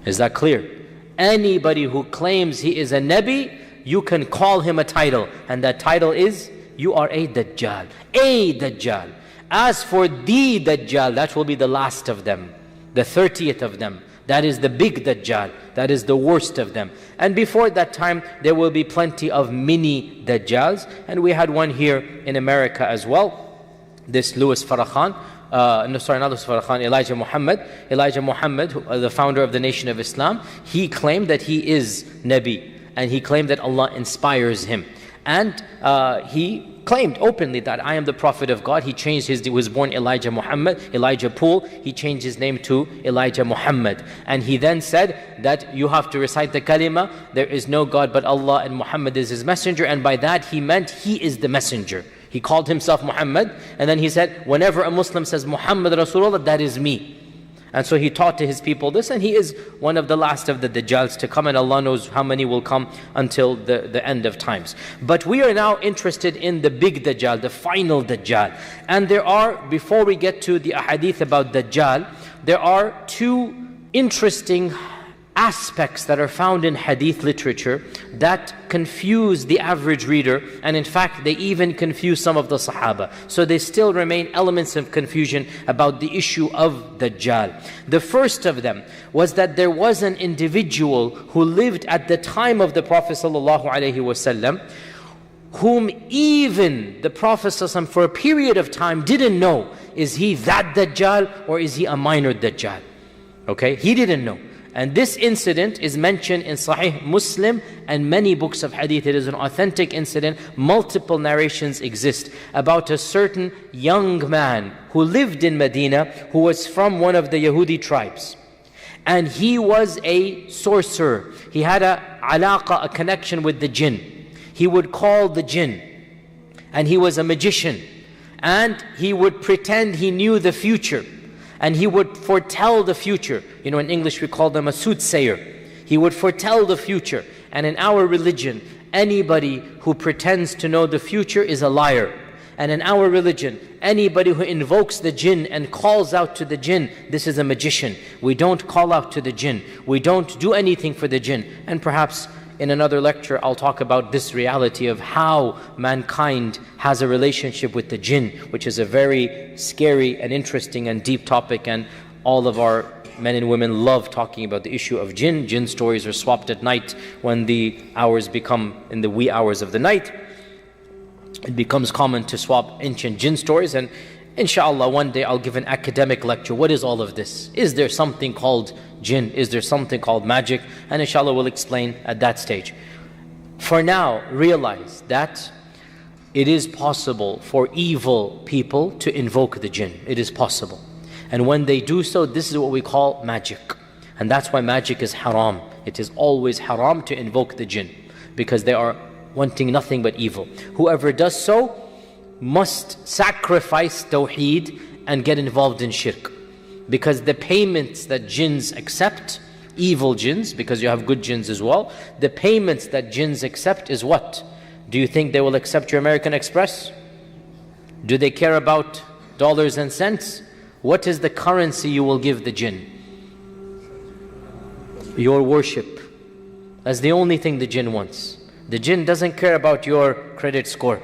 Is that clear? Anybody who claims he is a Nabi, you can call him a title, and that title is, you are a Dajjal. A Dajjal. As for the Dajjal, that will be the last of them, the 30th of them. That is the big Dajjal. That is the worst of them. And before that time, there will be plenty of mini Dajjals. And we had one here in America as well. This Louis Farrakhan. Elijah Muhammad. Elijah Muhammad, the founder of the Nation of Islam, he claimed that he is Nabi. And he claimed that Allah inspires him. And he claimed openly that I am the Prophet of God. He changed he was born Elijah Muhammad, Elijah Poole. He changed his name to Elijah Muhammad. And he then said that you have to recite the kalima, there is no God but Allah and Muhammad is his messenger. And by that he meant he is the messenger. He called himself Muhammad, and then he said, whenever a Muslim says Muhammad Rasulullah, that is me. And so he taught to his people this, and he is one of the last of the Dajjals to come, and Allah knows how many will come until the end of times. But we are now interested in the big Dajjal, the final Dajjal. And there are, before we get to the ahadith about Dajjal, there are two interesting aspects that are found in hadith literature that confuse the average reader, and in fact they even confuse some of the Sahaba. So they still remain elements of confusion about the issue of Dajjal. The first of them was that there was an individual who lived at the time of the Prophet ﷺ, whom even the Prophet ﷺ for a period of time didn't know, is he that Dajjal or is he a minor Dajjal? Okay, he didn't know. And this incident is mentioned in Sahih Muslim and many books of hadith. It is an authentic incident. Multiple narrations exist about a certain young man who lived in Medina, who was from one of the Yahudi tribes. And he was a sorcerer. He had a connection with the jinn. He would call the jinn. And he was a magician. And he would pretend he knew the future. And he would foretell the future. You know, in English we call them a soothsayer. He would foretell the future. And in our religion, anybody who pretends to know the future is a liar. And in our religion, anybody who invokes the jinn and calls out to the jinn, this is a magician. We don't call out to the jinn. We don't do anything for the jinn. And perhaps in another lecture, I'll talk about this reality of how mankind has a relationship with the jinn, which is a very scary and interesting and deep topic, and all of our men and women love talking about the issue of jinn. Jinn stories are swapped at night when the hours become in the wee hours of the night. It becomes common to swap ancient jinn stories, and inshallah one day I'll give an academic lecture. What is all of this? Is there something called jinn? Is there something called magic? And inshallah we'll explain at that stage. For now, realize that it is possible for evil people to invoke the jinn. It is possible. And when they do so, this is what we call magic. And that's why magic is haram. It is always haram to invoke the jinn, because they are wanting nothing but evil. Whoever does so must sacrifice tawheed and get involved in shirk. Because the payments that jinns accept, evil jinns, because you have good jinns as well, the payments that jinns accept is what? Do you think they will accept your American Express? Do they care about dollars and cents? What is the currency you will give the jinn? Your worship. That's the only thing the jinn wants. The jinn doesn't care about your credit score.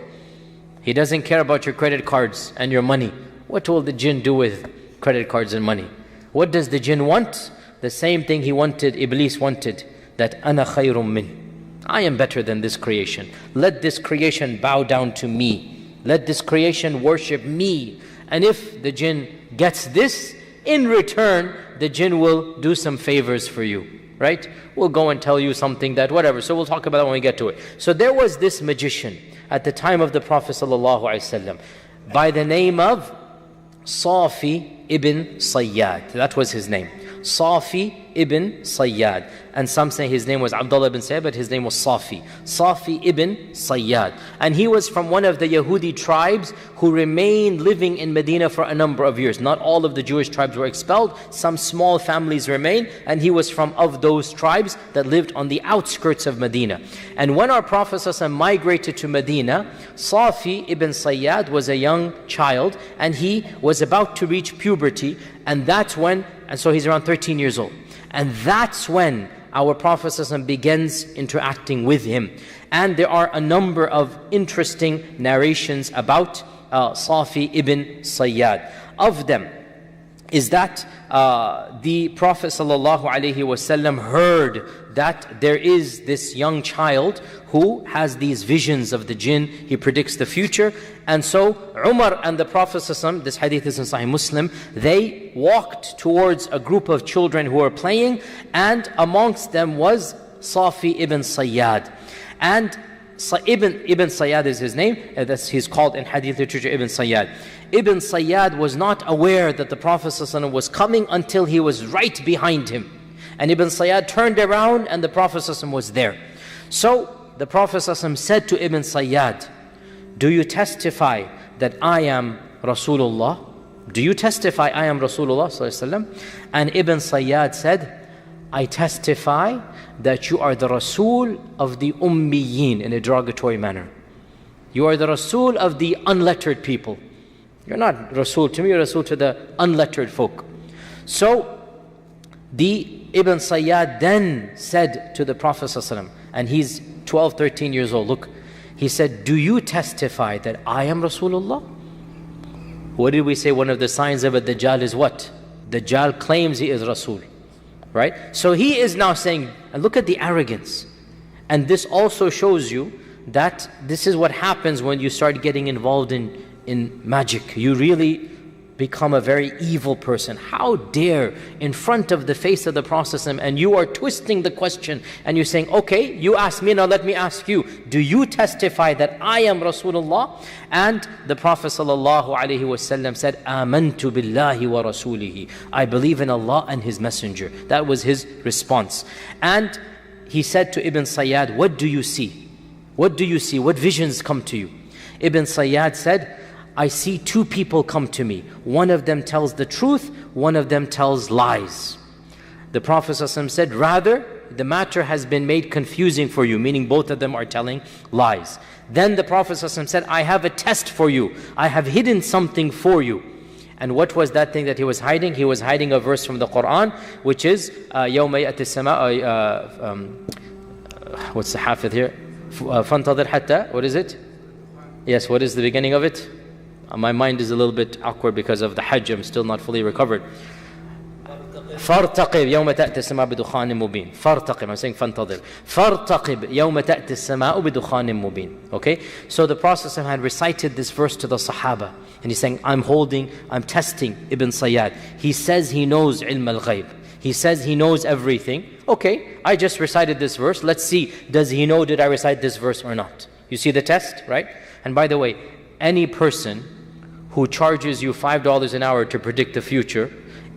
He doesn't care about your credit cards and your money. What will the jinn do with credit cards and money? What does the jinn want? The same thing he wanted, Iblis wanted, that ana khayrum min. I am better than this creation. Let this creation bow down to me. Let this creation worship me. And if the jinn gets this, in return, the jinn will do some favors for you. Right? We'll go and tell you something that whatever. So we'll talk about that when we get to it. So there was this magician at the time of the Prophet ﷺ by the name of Safi ibn Sayyad. That was his name. Safi ibn Sayyad. And some say his name was Abdullah ibn Sayyad, but his name was Safi. Safi ibn Sayyad. And he was from one of the Yahudi tribes who remained living in Medina for a number of years. Not all of the Jewish tribes were expelled. Some small families remained. And he was from of those tribes that lived on the outskirts of Medina. And when our Prophet ﷺ migrated to Medina, Safi ibn Sayyad was a young child, and he was about to reach puberty. And that's when, and so he's around 13 years old. And that's when our Prophet ﷺ begins interacting with him. And there are a number of interesting narrations about Safi ibn Sayyad. Of them is that the Prophet ﷺ heard that there is this young child who has these visions of the jinn. He predicts the future. And so Umar and the Prophet ﷺ, this hadith is in Sahih Muslim, they walked towards a group of children who were playing, and amongst them was Safi ibn Sayyad. And Ibn Sayyad is his name. He's called in hadith literature Ibn Sayyad. Ibn Sayyad was not aware that the Prophet ﷺ was coming until he was right behind him. And Ibn Sayyad turned around and the Prophet ﷺ was there. So the Prophet ﷺ said to Ibn Sayyad, do you testify that I am Rasulullah? Do you testify I am Rasulullah ﷺ? And Ibn Sayyad said, I testify that you are the Rasul of the Ummiyin, in a derogatory manner. You are the Rasul of the unlettered people. You're not Rasul to me, you're Rasul to the unlettered folk. So the Ibn Sayyad then said to the Prophet ﷺ, and he's 12, 13 years old, look, he said, do you testify that I am Rasulullah? What did we say? One of the signs of a Dajjal is what? Dajjal claims he is Rasul. Right? So he is now saying, and look at the arrogance. And this also shows you that this is what happens when you start getting involved in magic. You really become a very evil person. How dare, in front of the face of the Prophet, and you are twisting the question and you're saying, okay, you ask me, now let me ask you, do you testify that I am Rasulullah? And the Prophet ﷺ said, Amantu billahi wa rasulihi. I believe in Allah and His Messenger. That was his response. And he said to Ibn Sayyad, what do you see? What do you see? What visions come to you? Ibn Sayyad said, I see two people come to me. One of them tells the truth, one of them tells lies. The Prophet ﷺ said, rather, the matter has been made confusing for you, meaning both of them are telling lies. Then the Prophet ﷺ said, I have a test for you. I have hidden something for you. And what was that thing that he was hiding? He was hiding a verse from the Quran, which is, يَوْمَ يَأْتِ السَّمَاء, what's the hafidh here? فَانْتَظِرْ حَتَّى, what is it? Yes, what is the beginning of it? My mind is a little bit awkward because of the Hajj. I'm still not fully recovered. فارتقب يوم تأتي السماء بدخان مبين. فارتقب, I'm saying فانتظر. فارتقب يوم تأتي السماء بدخان مبين. Okay, so the Prophet had recited this verse to the Sahaba, and he's saying, I'm testing Ibn Sayyad. He says he knows ilm al-ghayb. He says he knows everything. Okay, I just recited this verse. Let's see, does he know did I recite this verse or not? You see the test, right? And by the way, any person who charges you $5 an hour to predict the future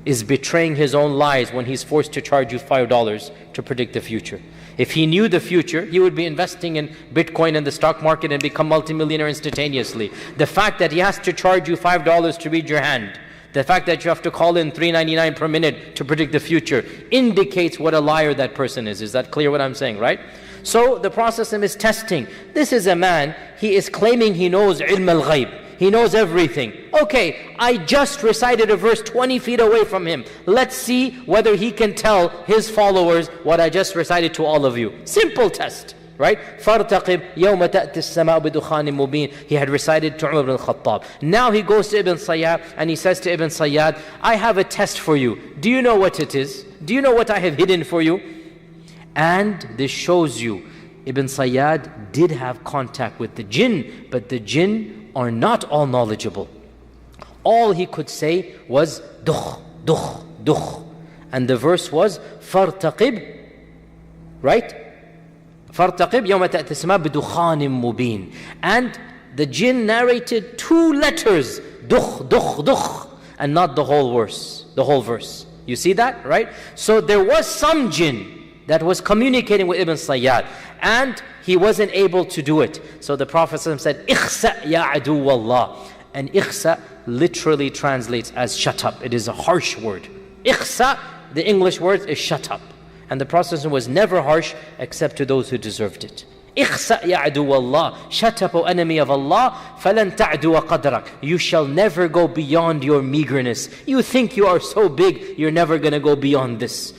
is betraying his own lies when he's forced to charge you $5 to predict the future. If he knew the future, he would be investing in Bitcoin and the stock market and become multimillionaire instantaneously. The fact that he has to charge you $5 to read your hand, the fact that you have to call in $3.99 per minute to predict the future, indicates what a liar that person is. Is that clear what I'm saying, right? So the Prophet is testing. This is a man, he is claiming he knows ilm al-ghayb. He knows everything. Okay, I just recited a verse 20 feet away from him. Let's see whether he can tell his followers what I just recited to all of you. Simple test, right? فَارْتَقِبْ يَوْمَ تَأْتِ السَّمَاءُ بِدُخَانٍ مُبِينٍ. He had recited to Umar ibn al-Khattab. Now he goes to Ibn Sayyad and he says to Ibn Sayyad, I have a test for you. Do you know what it is? Do you know what I have hidden for you? And this shows you, Ibn Sayyad did have contact with the jinn, but the jinn are not all knowledgeable. All he could say was dukh, dukh, dukh. And the verse was فَارْتَقِبْ, right? فَارْتَقِبْ يَوْمَ تَأْتِ السَّمَاءُ بِدُخَانٍ مُبِينٍ. And the jinn narrated 2 letters, dukh, dukh, dukh, and not the whole verse. The whole verse. You see that, right? So there was some jinn that was communicating with Ibn Sayyad, and he wasn't able to do it. So the Prophet said, "Ikhsa ya adu wallah." And ikhsa literally translates as shut up. It is a harsh word. Ikhsa, the English word is shut up. And the Prophet was never harsh except to those who deserved it. Ikhsa ya adu wallah. Shut up, O enemy of Allah. Falan ta'du qadrak. You shall never go beyond your meagerness. You think you are so big, you're never going to go beyond this.